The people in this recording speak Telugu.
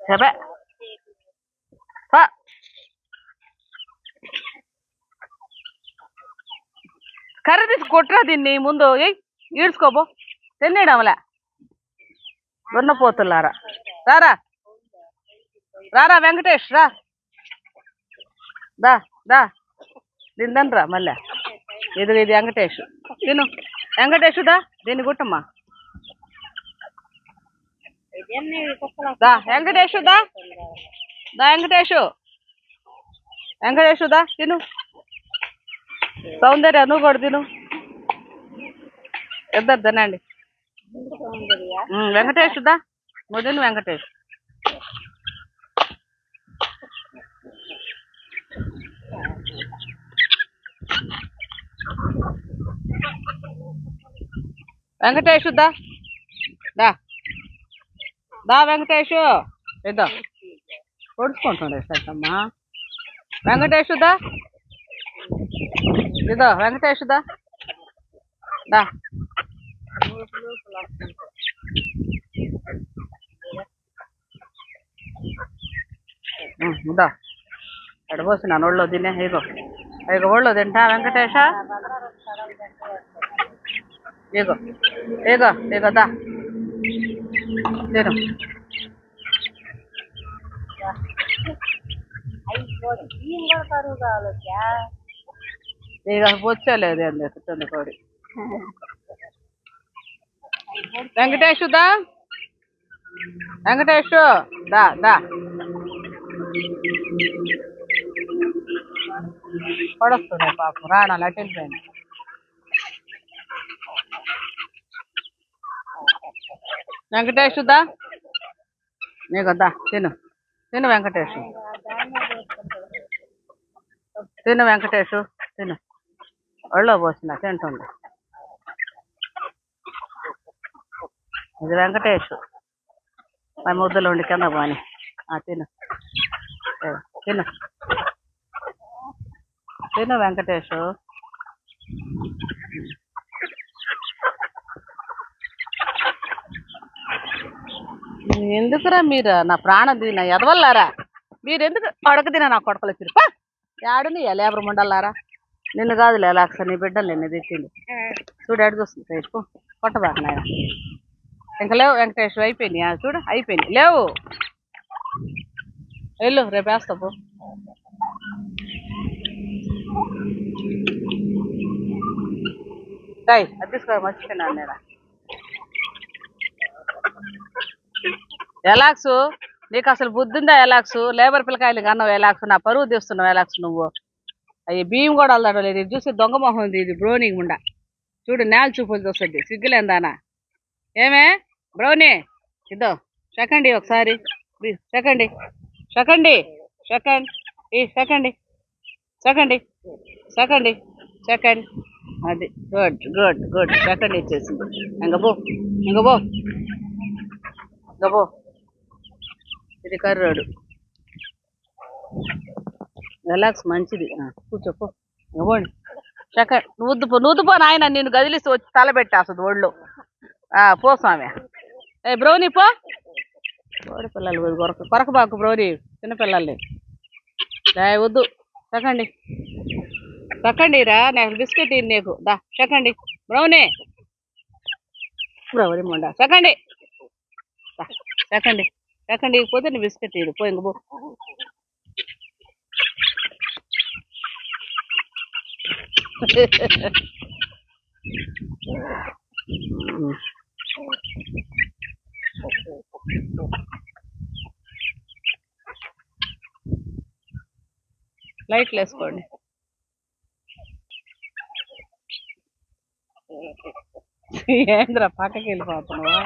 చెప్పే కర్ర తీసి కొట్టరా దీన్ని ముందు ఈడ్చుకోబో తినేయడంలే దున్నపోతులారా రారా రారా వెంకటేష్ రా దా దా రా మళ్ళా ఇది వెంకటేష్ తిను వెంకటేష్ దా దీన్ని గుట్టమ్మా దా వెంకటేష్ దా దా వెంకటేష్ దా తిను సౌందర్య నువ్వు కూడా తిను ఇద్దరు తినండి వెంకటేష్ దా నువ్వు తిను వెంకటేష్ వెంకటేష్ దా దా దా వెంకటేష్ ఇద్దా పొడుచుకుంటుండే సత్తమ్మా వెంకటేష్ దా ఇదో వెంకటేష్ దా దా దా ఎక్కడ పోసిన ఒళ్ళో తినే ఇగో ఇక ఒళ్ళో తింటా వెంకటేష ఇగో ఇగో ఇగో దా తిను ఇక వచ్చలేదు ఏం చెప్తుంది కోడి వెంకటేష్ దా వెంకటేష్ దా దా పడొస్తున్నాయి పాపం రాణాలు అటు వెళ్ళిపోయింది వెంకటేష్ దా నీకు దా తిను తిను వెంకటేష్ తిను వెంకటేష్ తిను ఒళ్ళో పోసిన తింటుంది ఇది వెంకటేష్ మా ముద్దులు ఉండి కింద పోని తిను తిను తిను వెంకటేష్ ఎందుకురా మీరు నా ప్రాణం తిన ఎదవల్లారా మీరు ఎందుకు అడగ తిన నా కొడకలు తిరుపా యాడుని లేబర్ ముండల్లారా నిన్ను కాదులే ఎలాక్స నీ బిడ్డలు నిన్ను తిట్టింది చూడు ఎడు చూస్తుంది తెచ్చుకో కొట్టబాక నాయన ఇంకా లేవు వెంకటేష్ అయిపోయినాయి చూడు అయిపోయినాయి లేవు వెళ్ళు రేపు వేస్తావు అది తీసుకో మర్చిపోయినా నేను ఎలాక్సు నీకు అసలు బుద్ధిందా ఎలాక్సు లేబర్ పిల్లకాయలు అన్నావు ఎలాక్సు నా పరువు తీస్తున్నావు ఎలాక్సు నువ్వు అయ్యి బియ్యం కూడా అల్లాడో లేదు ఇది చూసి దొంగ మొహం ఉంది ఇది బ్రౌనీ ముండా చూడు నేల చూపులు చూస్తుంది సిగ్గులేందానా ఏమే బ్రౌనీ ఇద్దో సెకండ్ ఒకసారి second second second second second second second అది గుడ్ గుడ్ గుడ్ సెకండ్ ఇచ్చేసింది ఇంకబో ఇంకబో ఇంకబో ఇది కర్రోడు రిలాక్స్ మంచిది కూర్చోపో ఇవ్వండి సెకండ్ నువ్వుపో నాయన నేను గదిలిసి వచ్చి తలబెట్టేస్తుంది ఒళ్ళు పో స్వామి బ్రౌనీ పో కోడి పిల్లలు కొరకబాకు బ్రౌనీ చిన్నపిల్లల్ని వద్దు సెకండ్ సెకండ్ రా నాకు బిస్కెట్ ఇన్ని నీకు దా సెకండ్ బ్రౌనీ బ్రౌనీ మొండ సెకండ్ సెకండ్ సెకండ్ ఇకపోతే నీ బిస్కెట్ ఇడు పో ఇంక పో లైట్లు వేసుకోండి ఏంద్రా పక్కకి వెళ్ళిపోతున్నావా